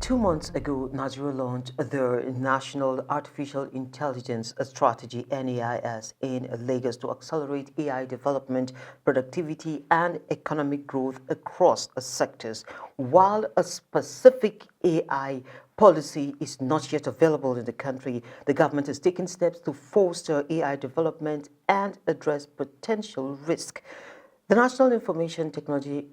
2 months ago, Nigeria launched the National Artificial Intelligence Strategy (NAIS) in Lagos to accelerate AI development, productivity, and economic growth across sectors. While a specific AI policy is not yet available in the country, the government is taking steps to foster AI development and address potential risk. The National Information Technology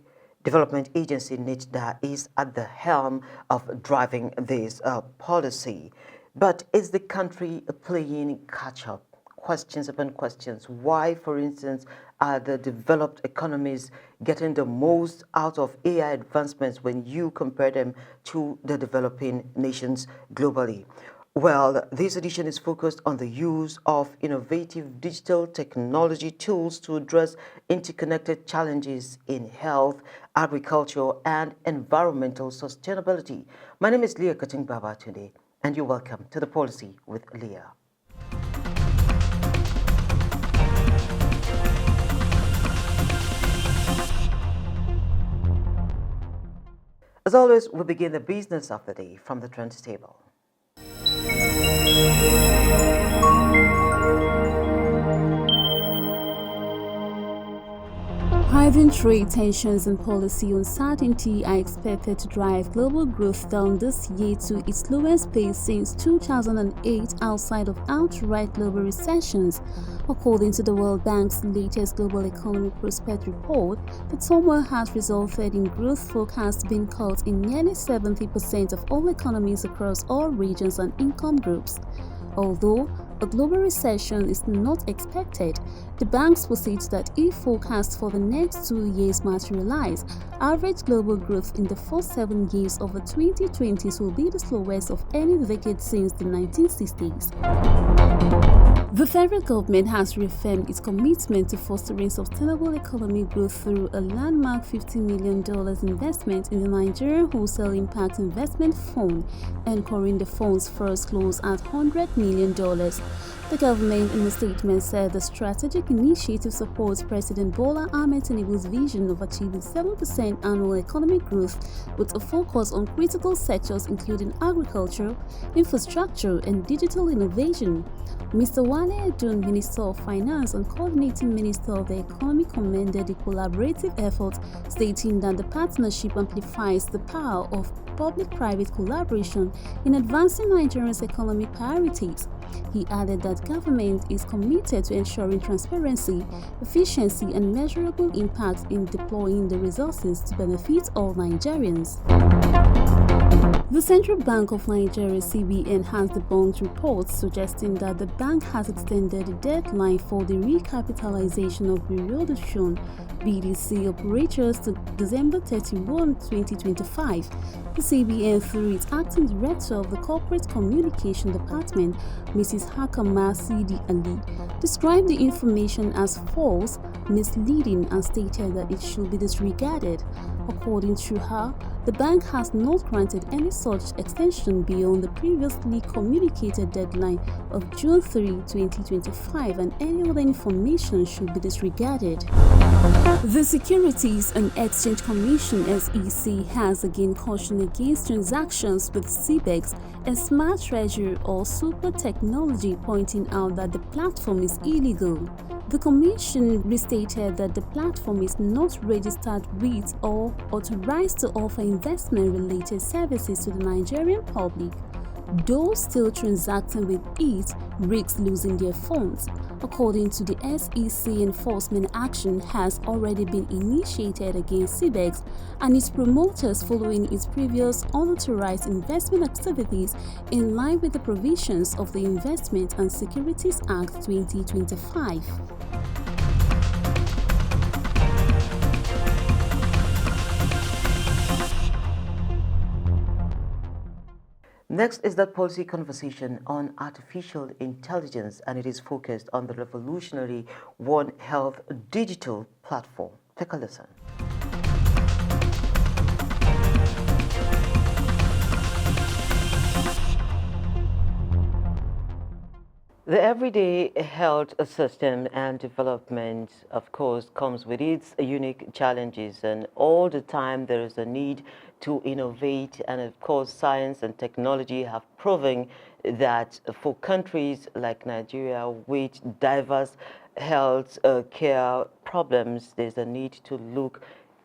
Development Agency, NITDA, is at the helm of driving this policy. But is the country playing catch-up? Questions upon questions. Why, for instance, are the developed economies getting the most out of AI advancements when you compare them to the developing nations globally? Well, this edition is focused on the use of innovative digital technology tools to address interconnected challenges in health, agriculture, and environmental sustainability. My name is Leah today, and you're welcome to The Policy with Leah. As always, we begin the business of the day from the trends table. Rising trade tensions and policy uncertainty are expected to drive global growth down this year to its lowest pace since 2008 outside of outright global recessions. According to the World Bank's latest Global Economic Prospect Report, the turmoil has resulted in growth forecasts being cut in nearly 70% of all economies across all regions and income groups. Although a global recession is not expected, the banks posit that if forecasts for the next 2 years materialize, average global growth in the first 7 years of the 2020s will be the slowest of any decade since the 1960s. The federal government has reaffirmed its commitment to fostering sustainable economic growth through a landmark $50 million investment in the Nigerian Wholesale Impact Investment Fund, anchoring the fund's first close at $100 million. The government, in a statement, said the strategic initiative supports President Bola Ahmed Tinubu's vision of achieving 7% annual economic growth with a focus on critical sectors including agriculture, infrastructure, and digital innovation. Mr. Wale Edun, Minister of Finance and Coordinating Minister of the Economy, commended the collaborative effort, stating that the partnership amplifies the power of public-private collaboration in advancing Nigeria's economic priorities. He added that government is committed to ensuring transparency, efficiency, and measurable impact in deploying the resources to benefit all Nigerians. The Central Bank of Nigeria (CBN) has debunked reports suggesting that the bank has extended the deadline for the recapitalization of Bureau de Change (BDC) operators to December 31, 2025. The CBN, through its acting director of the Corporate Communication Department, Mrs. Hakama Sidi Ali, described the information as false, misleading, and stated that it should be disregarded. According to her, the bank has not granted any such extension beyond the previously communicated deadline of June 3, 2025, and any other information should be disregarded. The Securities and Exchange Commission (SEC) has again cautioned against transactions with CBEX, a smart treasury or super technology, pointing out that the platform is illegal. The Commission restated that the platform is not registered with or authorized to offer investment-related services to the Nigerian public. Those still transacting with it risk losing their funds. According to the SEC, enforcement action has already been initiated against CBEX and its promoters following its previous unauthorized investment activities in line with the provisions of the Investment and Securities Act 2025. Next is that policy conversation on artificial intelligence, and it is focused on the revolutionary One Health digital platform. Take a listen. The everyday health system and development, of course, comes with its unique challenges, and all the time there is a need to innovate. And of course, science and technology have proven that for countries like Nigeria, with diverse health care problems, there's a need to look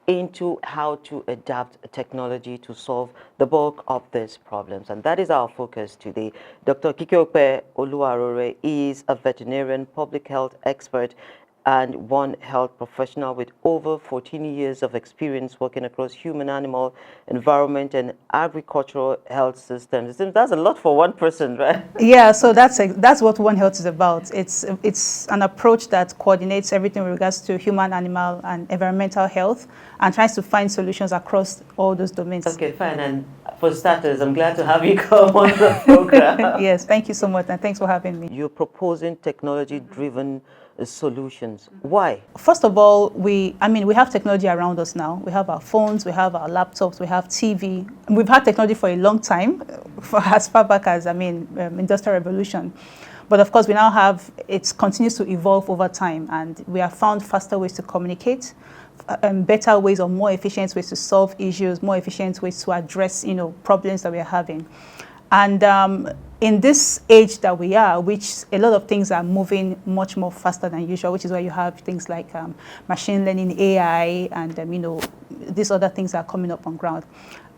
into how to adapt technology to solve the bulk of these problems. And that is our focus today. Dr. Kikiope Oluwarore is a veterinarian public health expert and One Health professional with over 14 years of experience working across human, animal, environment, and agricultural health systems. It seems that's a lot for one person, right? Yeah, so that's what One Health is about. It's an approach that coordinates everything with regards to human, animal, and environmental health, and tries to find solutions across all those domains. Okay, fine. And for starters, I'm glad to have you come on the program. Yes, thank you so much, and thanks for having me. You're proposing technology-driven solutions. Why? First of all, we have technology around us now. We have our phones, we have our laptops, we have TV. We've had technology for a long time, for as far back as, Industrial Revolution. But of course, we now have, it continues to evolve over time, and we have found faster ways to communicate, better ways or more efficient ways to solve issues, more efficient ways to address, problems that we are having. And in this age that we are, which a lot of things are moving much more faster than usual, which is why you have things like machine learning, AI, and these other things are coming up on ground.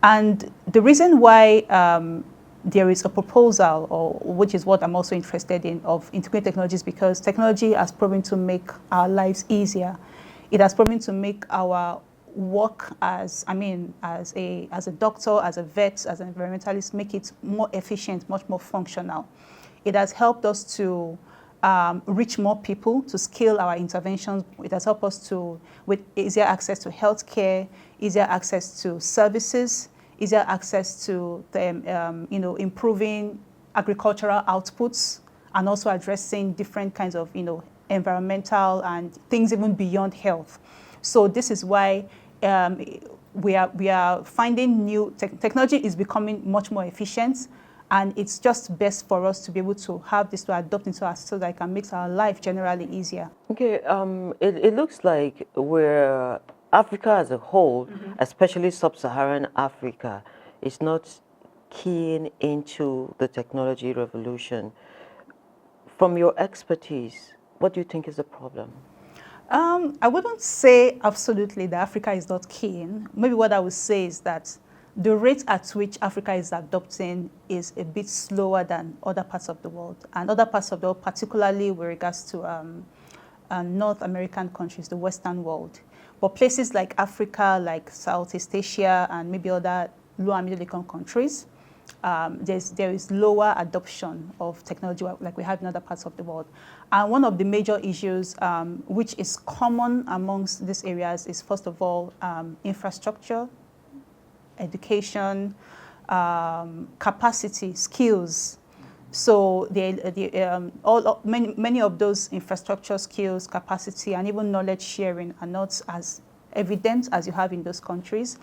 And the reason why there is a proposal, or which is what I'm also interested in, of integrating technologies, because technology has proven to make our lives easier. It has proven to make our work as a doctor, as a vet, as an environmentalist, make it more efficient, much more functional. It has helped us to reach more people, to scale our interventions. It has helped us to, with easier access to healthcare, easier access to services, easier access to the, improving agricultural outputs, and also addressing different kinds of, environmental and things even beyond health. So this is why we are finding new technology is becoming much more efficient, and it's just best for us to be able to have this to adopt into us so that it can make our life generally easier. Okay, it looks like where Africa as a whole, especially sub-Saharan Africa, is not keen into the technology revolution. From your expertise, what do you think is the problem? I wouldn't say absolutely that Africa is not keen. Maybe what I would say is that the rate at which Africa is adopting is a bit slower than other parts of the world. And other parts of the world, particularly with regards to North American countries, the Western world. But places like Africa, like Southeast Asia, and maybe other low and middle income countries, there is lower adoption of technology like we have in other parts of the world. And one of the major issues which is common amongst these areas is, first of all, infrastructure, education, capacity, skills. So many of those infrastructure, skills, capacity, and even knowledge sharing are not as evident as you have in those countries.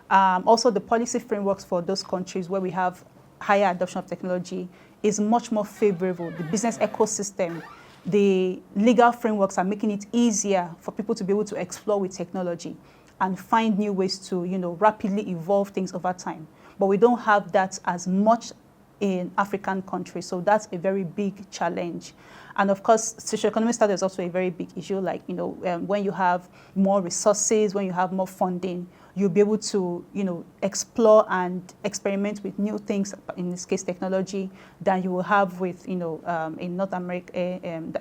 Also, the policy frameworks for those countries where we have higher adoption of technology is much more favorable. The business ecosystem, the legal frameworks are making it easier for people to be able to explore with technology and find new ways to, rapidly evolve things over time. But we don't have that as much in African countries, so that's a very big challenge. And of course, socioeconomic status is also a very big issue. Like, when you have more resources, when you have more funding, you'll be able to, explore and experiment with new things, in this case, technology, than you will have with, in North America,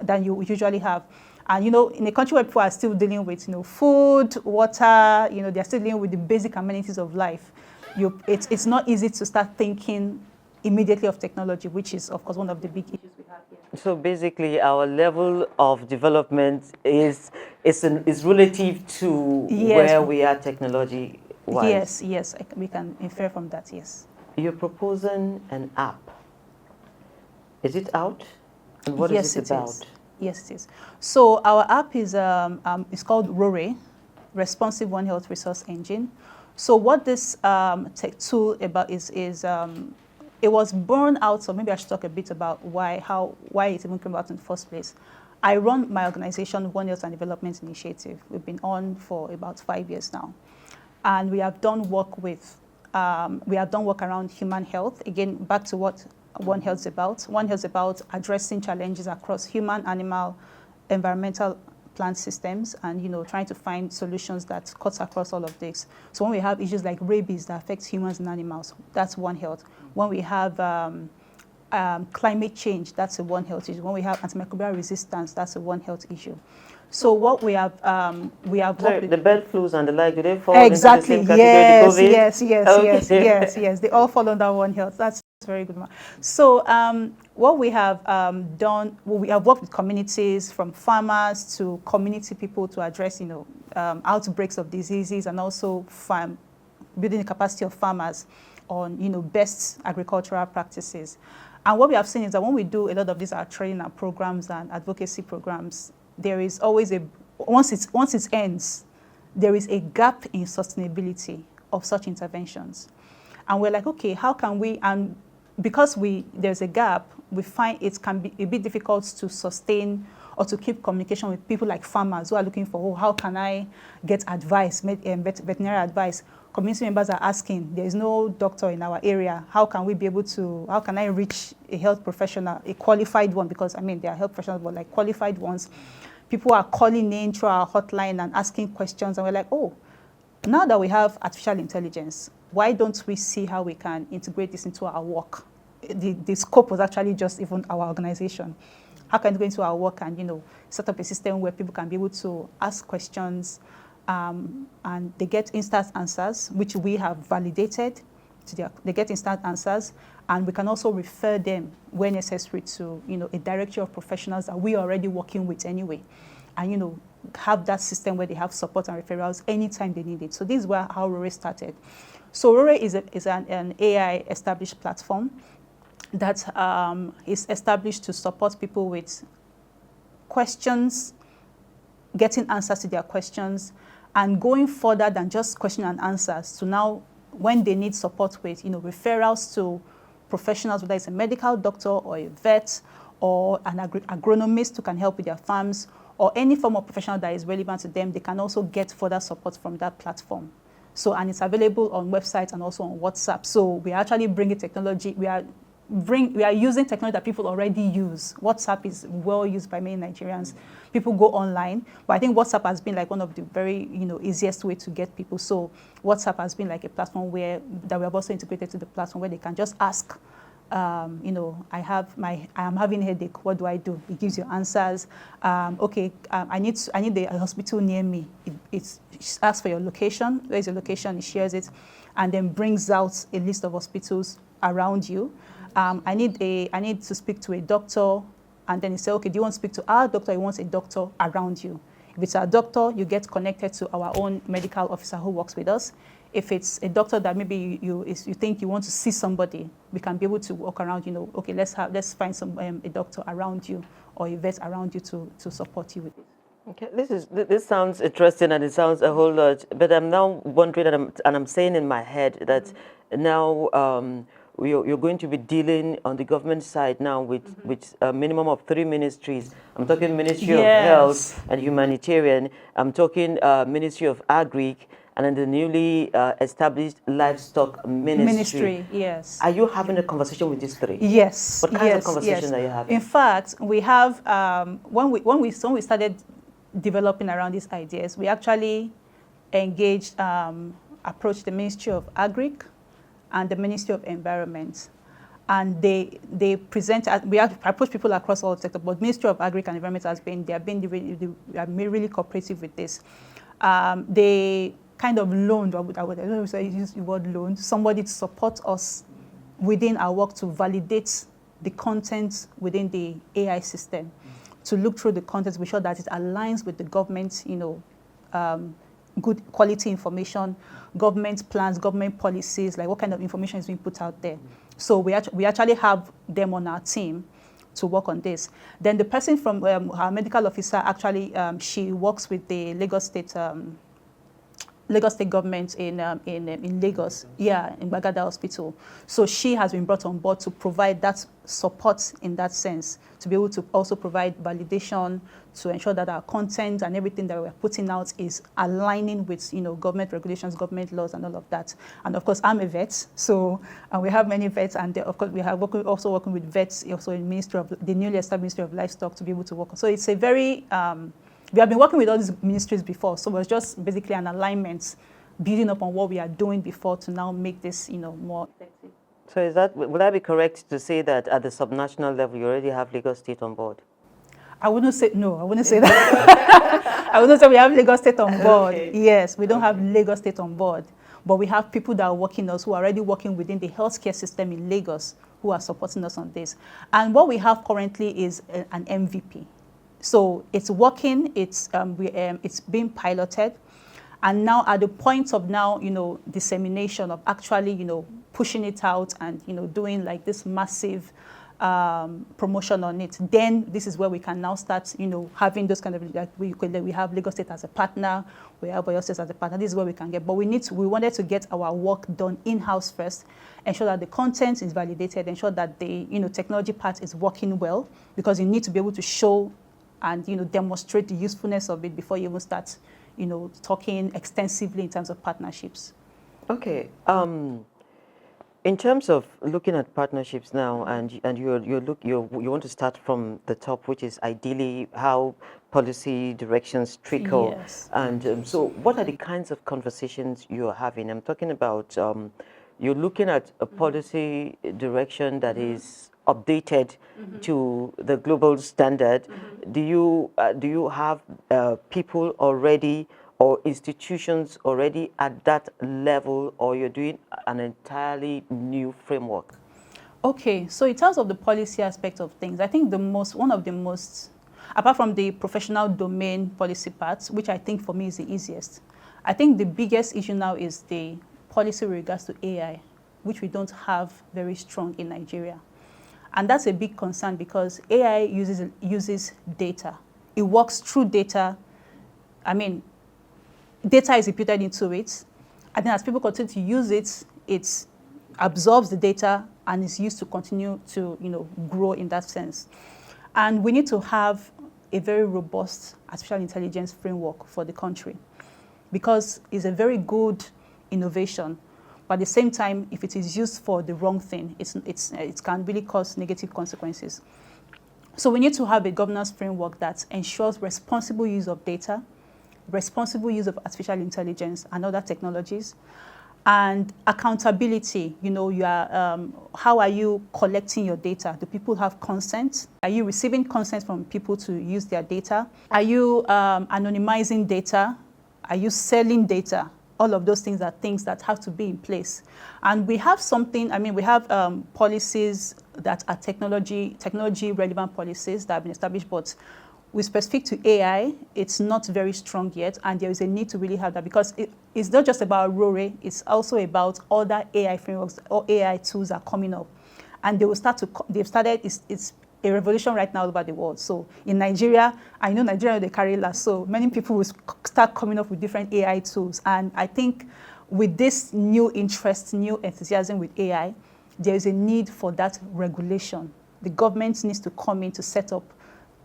than you usually have. And, in a country where people are still dealing with, food, water, they're still dealing with the basic amenities of life, it's not easy to start thinking immediately of technology, which is, of course, one of the big issues we have here. So basically, our level of development is relative to where we are technology-wise. Yes, we can infer from that, yes. You're proposing an app. Is it out? And what Yes, is it about? Is. Yes, it is. So our app is it's called RORE, Responsive One Health Resource Engine. So what this tech tool about is it was born out, so maybe I should talk a bit about why it even came about in the first place. I run my organization, One Health and Development Initiative. We've been on for about 5 years now. And we have done work around human health. Again, back to what One Health is about. One Health is about addressing challenges across human, animal, environmental, plant systems, and trying to find solutions that cuts across all of this. So when we have issues like rabies that affects humans and animals, that's One Health. When we have climate change, that's a One Health issue. When we have antimicrobial resistance, that's a One Health issue. So what we have Sorry, the bird flus and the like, do they fall exactly into the same category? Yes. They all fall under One Health. That's very good. So what we have done, we have worked with communities, from farmers to community people, to address outbreaks of diseases, and also building the capacity of farmers on best agricultural practices. And what we have seen is that when we do a lot of these training and programs and advocacy programs, there is always once it ends, there is a gap in sustainability of such interventions. And we're like, okay, how can we, and because there's a gap, we find it can be a bit difficult to sustain or to keep communication with people like farmers who are looking for, how can I get advice, veterinary advice? Community members are asking, there is no doctor in our area. How can I reach a health professional, a qualified one? Because there are health professionals, but like qualified ones. People are calling in through our hotline and asking questions, and we're like, oh, now that we have artificial intelligence, why don't we see how we can integrate this into our work? The scope was actually just even our organization. How can we go into our work and set up a system where people can be able to ask questions, and they get instant answers, which we have validated. They get instant answers, and we can also refer them where necessary to a directory of professionals that we are already working with anyway, and have that system where they have support and referrals anytime they need it. So this is how RORE started. So RORE is an AI established platform that is established to support people with questions, getting answers to their questions, and going further than just question and answers to now, when they need support with referrals to professionals, whether it's a medical doctor or a vet or an agronomist who can help with their farms, or any form of professional that is relevant to them, they can also get further support from that platform. So, and it's available on websites and also on WhatsApp. So we are actually bringing technology. We are using technology that people already use. WhatsApp is well used by many Nigerians. People go online, but I think WhatsApp has been like one of the very easiest way to get people. So WhatsApp has been like a platform that we have also integrated to the platform where they can just ask, I am having a headache. What do I do? It gives you answers. I need a hospital near me. It asks for your location. Where is your location? It shares it, and then brings out a list of hospitals around you. I need to speak to a doctor, and then you say, okay, do you want to speak to our doctor? You want a doctor around you. If it's our doctor, you get connected to our own medical officer who works with us. If it's a doctor that maybe you think you want to see somebody, we can be able to walk around. Okay, let's find a doctor around you or a vet around you to support you with it. Okay, this sounds interesting, and it sounds a whole lot. But I'm now wondering, and I'm saying in my head that now. You're going to be dealing on the government side now with a minimum of 3 ministries. I'm talking Ministry of Health and Humanitarian. I'm talking Ministry of Agri, and then the newly established Livestock Ministry. Yes. Are you having a conversation with these three? Yes. What kinds of conversations are you having? In fact, we have when we started developing around these ideas, we actually approached the Ministry of Agri and the Ministry of Environment, and they present. We have approached people across all sectors, but Ministry of Agri and Environment they are really cooperative with this. They kind of loaned, I would say, use the word loan, somebody to support us within our work to validate the content within the AI system, to look through the content to be sure that it aligns with the government, good quality information, government plans, government policies, like what kind of information is being put out there. So we actually have them on our team to work on this. Then the person from our medical officer, actually, she works with the Lagos State Lagos State government in Lagos, in Bagada Hospital. So she has been brought on board to provide that support in that sense, to be able to also provide validation, to ensure that our content and everything that we're putting out is aligning with, government regulations, government laws, and all of that. And of course, I'm a vet, so we have many vets, and of course, we have also working with vets, also in the newly established Ministry of Livestock, to be able to work. So it's a very we have been working with all these ministries before, so it was just basically an alignment, building up on what we are doing before to now make this, more effective. So would I be correct to say that at the subnational level, you already have Lagos State on board? I wouldn't say that. I wouldn't say we have Lagos State on board. Okay. Yes, we don't have Lagos State on board, but we have people that are working us, who are already working within the healthcare system in Lagos, who are supporting us on this. And what we have currently is an MVP. So it's working, it's being piloted, and now at the point of dissemination of actually, pushing it out and, doing like this massive promotion on it, then this is where we can now start, having those kind of, like we have Lagos State as a partner, we have Oyo State as a partner. This is where we can get, but we wanted to get our work done in-house first, ensure that the content is validated, ensure that the, technology part is working well, because you need to be able to show and demonstrate the usefulness of it before you even start talking extensively in terms of partnerships. Okay. In terms of looking at partnerships now, and you want to start from the top, which is ideally how policy directions trickle. Yes. And so what are the kinds of conversations you're having? I'm talking about you're looking at a policy direction that is updated to the global standard. Do you have people already or institutions already at that level, or you're doing an entirely new framework? Okay, so in terms of the policy aspect of things, I think one of the most, apart from the professional domain policy parts, which I think for me is the easiest, I think the biggest issue now is the policy with regards to AI, which we don't have very strong in Nigeria. And that's a big concern because AI uses data. It works through data. I mean, data is imputed into it. And then as people continue to use it, it absorbs the data and is used to continue to, grow in that sense. And we need to have a very robust artificial intelligence framework for the country, because it's a very good innovation. But at the same time, if it is used for the wrong thing, it can really cause negative consequences. So we need to have a governance framework that ensures responsible use of data, responsible use of artificial intelligence and other technologies, and accountability. How are you collecting your data? Do people have consent? Are you receiving consent from people to use their data? Are you anonymizing data? Are you selling data? All of those things are things that have to be in place. And we have we have policies that are technology relevant policies that have been established, but with specific to AI, it's not very strong yet, and there is a need to really have that, because it's not just about RORE, it's also about other AI frameworks or AI tools are coming up. And they've started, it's a revolution right now all over the world. So in Nigeria, I know Nigeria, they carry last, so many people will start coming up with different AI tools. And I think with this new interest, new enthusiasm with AI, there is a need for that regulation. The government needs to come in to set up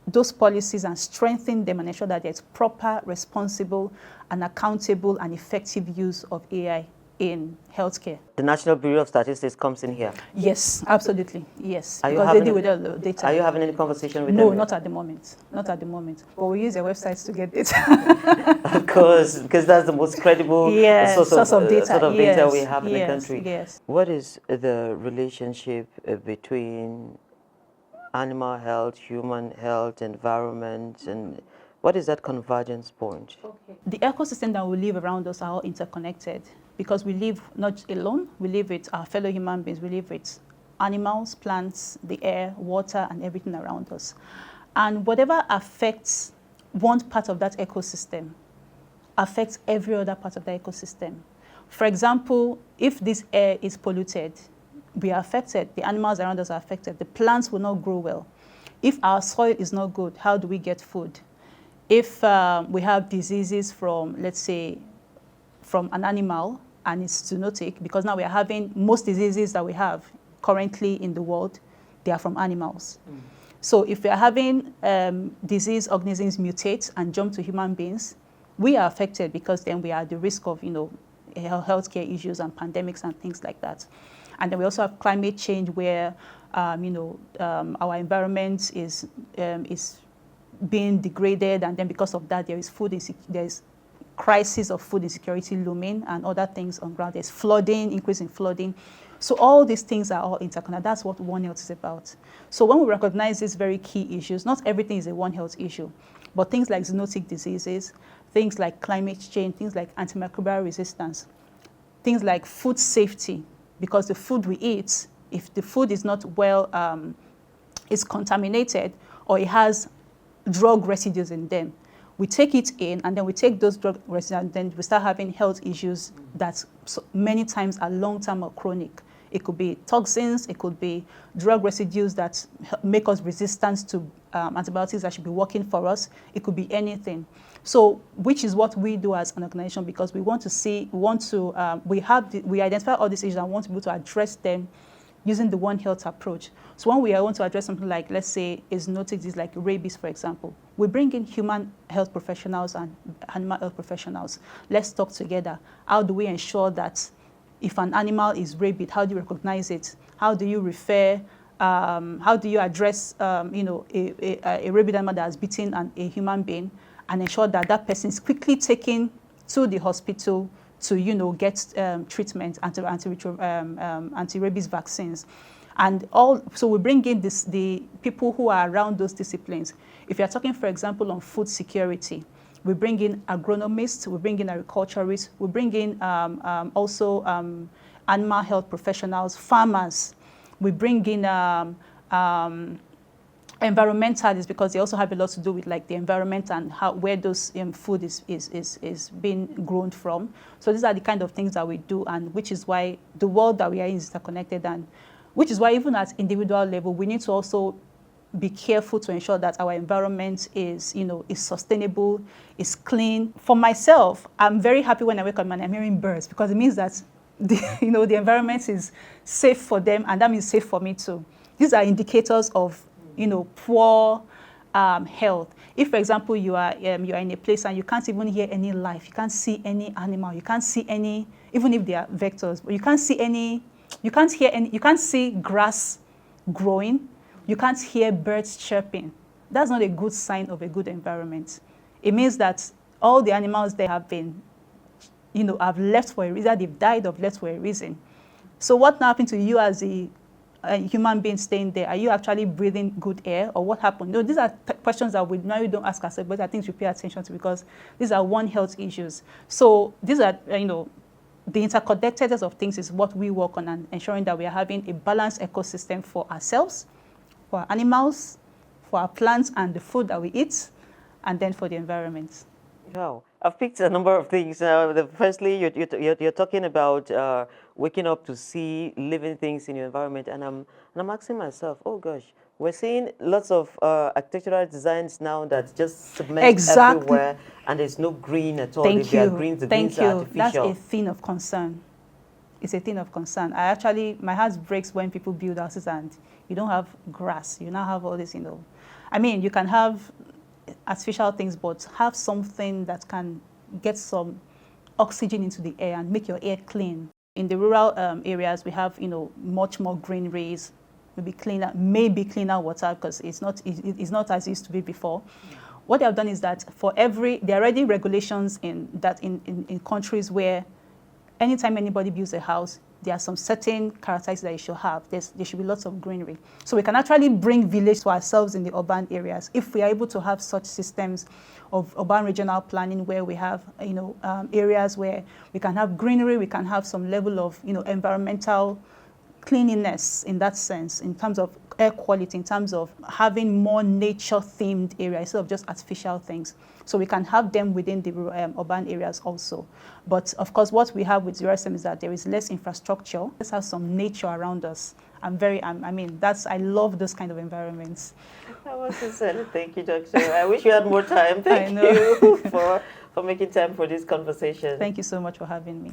those policies and strengthen them and ensure that there's proper, responsible, and accountable and effective use of AI in healthcare. The National Bureau of Statistics comes in here? Yes, absolutely, yes. Because they deal with all the data. Are you having any conversation with them? No, not at the moment. Not at the moment. But we use their websites to get data. Of course, because that's the most credible source of data we have in the country. Yes. What is the relationship between animal health, human health, environment, and what is that convergence point? Okay. The ecosystem that we live around us are all interconnected, because we live not alone, we live with our fellow human beings, we live with animals, plants, the air, water, and everything around us. And whatever affects one part of that ecosystem affects every other part of the ecosystem. For example, if this air is polluted, we are affected, the animals around us are affected, the plants will not grow well. If our soil is not good, how do we get food? If we have diseases from, let's say, from an animal and it's zoonotic, because now we are having most diseases that we have currently in the world, they are from animals. So if we are having disease organisms mutate and jump to human beings, we are affected, because then we are at the risk of, healthcare issues and pandemics and things like that. And then we also have climate change, where our environment is being degraded, and then because of that, there is crisis of food insecurity looming and other things on ground. There's flooding, increase in flooding. So all these things are all interconnected. That's what One Health is about. So when we recognize these very key issues, not everything is a One Health issue, but things like zoonotic diseases, things like climate change, things like antimicrobial resistance, things like food safety, because the food we eat, if the food is not well, is contaminated, or it has drug residues in them, we take it in, and then we take those drug residues, and then we start having health issues that many times are long-term or chronic. It could be toxins, it could be drug residues that make us resistant to antibiotics that should be working for us. It could be anything. So, which is what we do as an organization, because we want to we identify all these issues and want to be able to address them using the One Health approach. So when we want to address something like, let's say, is zoonotic disease like rabies, for example, we bring in human health professionals and animal health professionals. Let's talk together. How do we ensure that if an animal is rabid, how do you recognize it? How do you refer? How do you address, a rabid animal that has bitten a human being, and ensure that that person is quickly taken to the hospital to, get treatment, anti-rabies vaccines. And so we bring in the people who are around those disciplines. If you're talking, for example, on food security, we bring in agronomists, we bring in agriculturists, we bring in also animal health professionals, farmers. We bring in environmentalists, because they also have a lot to do with like the environment and where those food is being grown from. So these are the kind of things that we do, and which is why the world that we are in is interconnected, and which is why even at individual level, we need to also be careful to ensure that our environment is sustainable, is clean. For myself, I'm very happy when I wake up and I'm hearing birds, because it means that the environment is safe for them, and that means safe for me too. These are indicators of poor health. If, for example, you are in a place and you can't even hear any life, you can't see any animal, you can't see any, even if they are vectors, but you can't see any, you can't hear any, you can't see grass growing, you can't hear birds chirping. That's not a good sign of a good environment. It means that all the animals there have been, have left for a reason, they've died or left for a reason. So what happened to you as a human being staying there? Are you actually breathing good air, or what happened? These are questions that we normally don't ask ourselves, but I think we pay attention to, because these are One Health issues. So these are, the interconnectedness of things is what we work on, and ensuring that we are having a balanced ecosystem for ourselves, for our animals, for our plants and the food that we eat, and then for the environment. Wow, I've picked a number of things. Firstly, you're talking about waking up to see living things in your environment, and I'm asking myself, oh gosh, we're seeing lots of architectural designs now that just cement everywhere, and there's no green at all. Thank you. The greens are artificial. That's a thing of concern. It's a thing of concern. My heart breaks when people build houses and you don't have grass. You now have all this, I mean, you can have artificial things, but have something that can get some oxygen into the air and make your air clean. In the rural areas, we have, much more greeneries, maybe cleaner water, because it's not as it used to be before. What they have done is that there are already regulations in countries where anytime anybody builds a house, there are some certain characteristics that you should have. There should be lots of greenery. So we can actually bring village to ourselves in the urban areas if we are able to have such systems of urban regional planning, where we have areas where we can have greenery, we can have some level of environmental cleanliness in that sense, in terms of air quality, in terms of having more nature-themed areas instead of just artificial things. So we can have them within the urban areas also. But of course, what we have with ZeroSM is that there is less infrastructure. Let's have some nature around us. I love those kind of environments. I want to say thank you, Doctor. I wish you had more time. Thank you for making time for this conversation. Thank you so much for having me.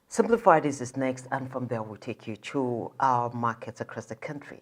Simplified is next, and from there we'll take you through our markets across the country.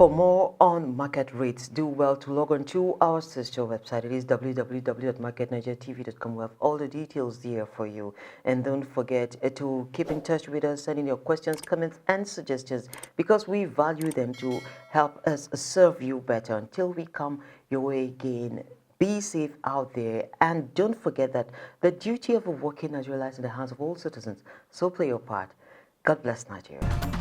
For more on market rates, do well to log on to our sister website. It is www.marketnigeriatv.com. We have all the details there for you. And don't forget to keep in touch with us, sending your questions, comments, and suggestions, because we value them to help us serve you better. Until we come your way again, be safe out there. And don't forget that the duty of a working Nigeria lies in the hands of all citizens. So play your part. God bless Nigeria.